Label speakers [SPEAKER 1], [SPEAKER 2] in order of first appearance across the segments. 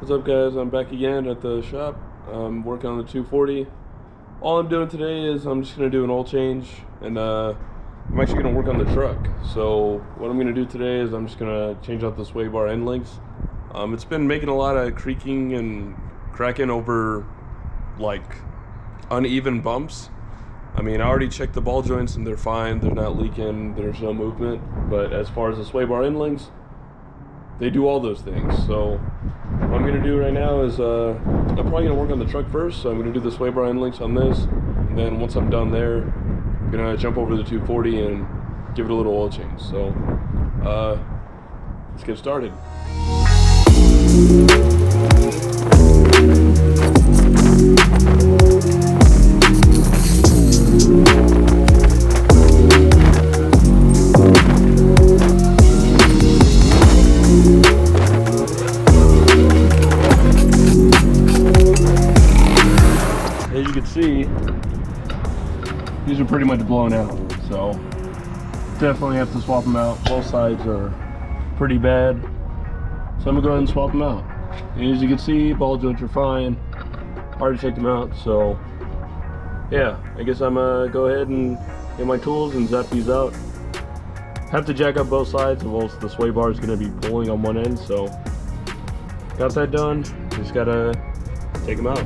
[SPEAKER 1] What's up, guys? I'm back again at the shop. I'm working on the 240. All I'm doing today is I'm just going to do an oil change, and I'm actually going to work on the truck. So what I'm going to do today is I'm just going to change out the sway bar end links. It's been making a lot of creaking and cracking over like uneven bumps. I mean, I already checked the ball joints and they're fine. They're not leaking. There's no movement. But as far as the sway bar end links, they do all those things. So what I'm gonna do right now is I'm probably gonna work on the truck first. So I'm gonna do the sway bar end links on this, and then once I'm done there, I'm gonna jump over to the 240 and give it a little oil change. So let's get started. As you can see, these are pretty much blown out, so definitely have to swap them out. Both sides are pretty bad, so I'm gonna go ahead and swap them out. And as you can see, ball joints are fine. Hard to take them out, so yeah, I guess I'm gonna go ahead and get my tools and zap these out. Have to jack up both sides, or else the sway bar is gonna be pulling on one end. So got that done. Just gotta take them out.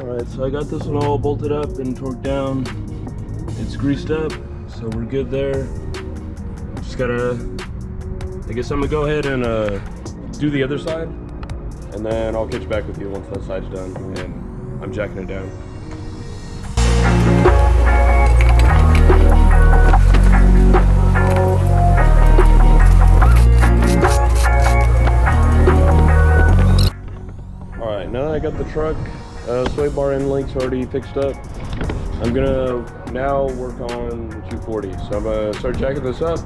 [SPEAKER 1] Alright, so I got this one all bolted up and torqued down. It's greased up, so we're good there. Just gotta, I guess I'm gonna go ahead and do the other side, and then I'll catch back with you once that side's done and I'm jacking it down. Alright, now that I got the truck sway bar end links already fixed up, I'm gonna now work on the 240. So I'm gonna start jacking this up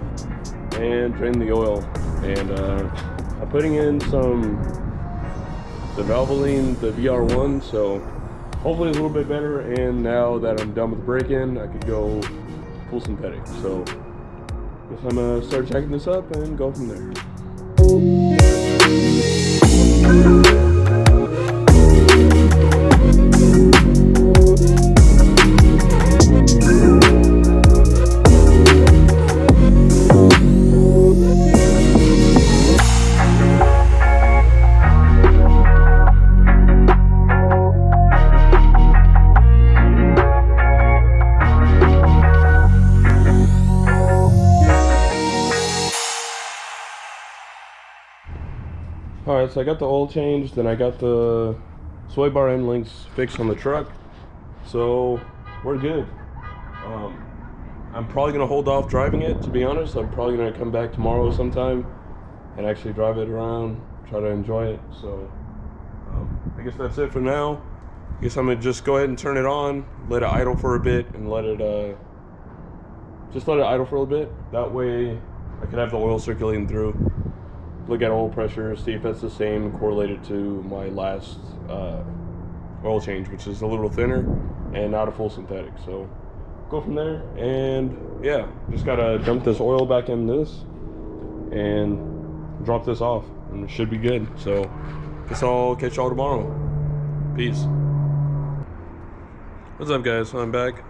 [SPEAKER 1] and drain the oil, and I'm putting in the Valvoline, the VR1, so hopefully a little bit better. And now that I'm done with the break-in, I could go full synthetic. So I guess I'm gonna start jacking this up and go from there. Alright, so I got the oil changed, and I got the sway bar end links fixed on the truck, so we're good. I'm probably going to hold off driving it, to be honest. I'm probably going to come back tomorrow sometime and actually drive it around, try to enjoy it. So I guess that's it for now. I guess I'm going to just go ahead and turn it on, let it idle for a bit, and let it idle for a little bit. That way I can have the oil circulating through. Look at oil pressure, see if that's the same correlated to my last oil change, which is a little thinner and not a full synthetic. So go from there, and yeah, just gotta dump this oil back in this and drop this off, and it should be good. So guess I'll catch y'all tomorrow. Peace. What's up, guys? I'm back.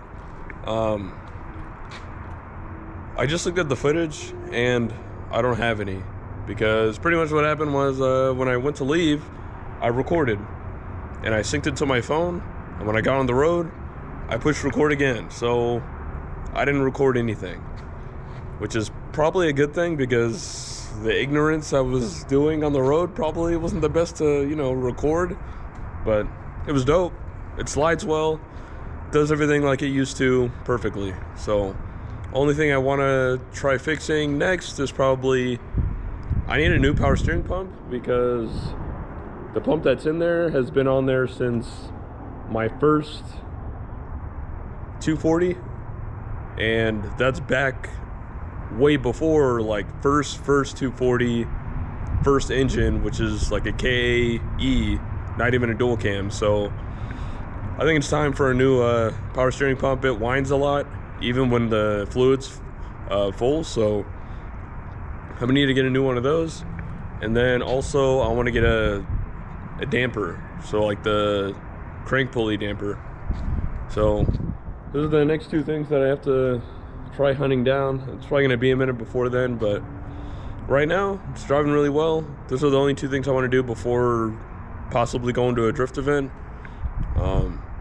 [SPEAKER 1] I just looked at the footage and I don't have any. Because pretty much what happened was when I went to leave, I recorded and I synced it to my phone, and when I got on the road, I pushed record again. So I didn't record anything, which is probably a good thing, because the ignorance I was doing on the road probably wasn't the best to, record. But it was dope. It slides well, does everything like it used to perfectly. So only thing I want to try fixing next is probably I need a new power steering pump, because the pump that's in there has been on there since my first 240, and that's back way before, like, first 240, first engine, which is like a KE not even a dual cam. So I think it's time for a new power steering pump. It whines a lot, even when the fluid's full. So I'm gonna need to get a new one of those. And then also I want to get a damper, so like the crank pulley damper. So those are the next two things that I have to try hunting down. It's probably gonna be a minute before then, but right now it's driving really well. Those are the only two things I want to do before possibly going to a drift event.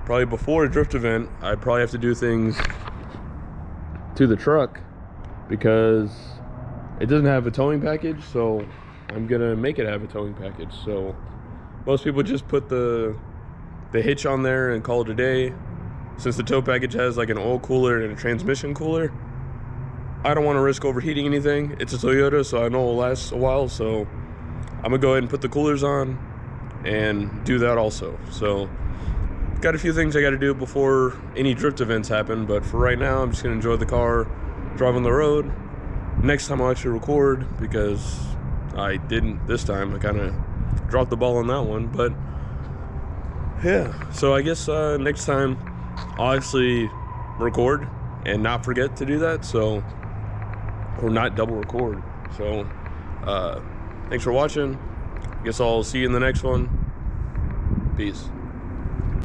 [SPEAKER 1] Probably before a drift event, I'd probably have to do things to the truck because it doesn't have a towing package, so I'm gonna make it have a towing package. So most people just put the hitch on there and call it a day. Since the tow package has like an oil cooler and a transmission cooler, I don't want to risk overheating anything. It's a Toyota, so I know it'll last a while. So I'm gonna go ahead and put the coolers on and do that also. So got a few things I got to do before any drift events happen, but for right now I'm just gonna enjoy the car, drive on the road. Next time I'll actually record, because I didn't this time. I kind of dropped the ball on that one, but yeah. So I guess next time I'll actually record and not forget to do that, so, or not double record. So thanks for watching. I guess I'll see you in the next one. Peace.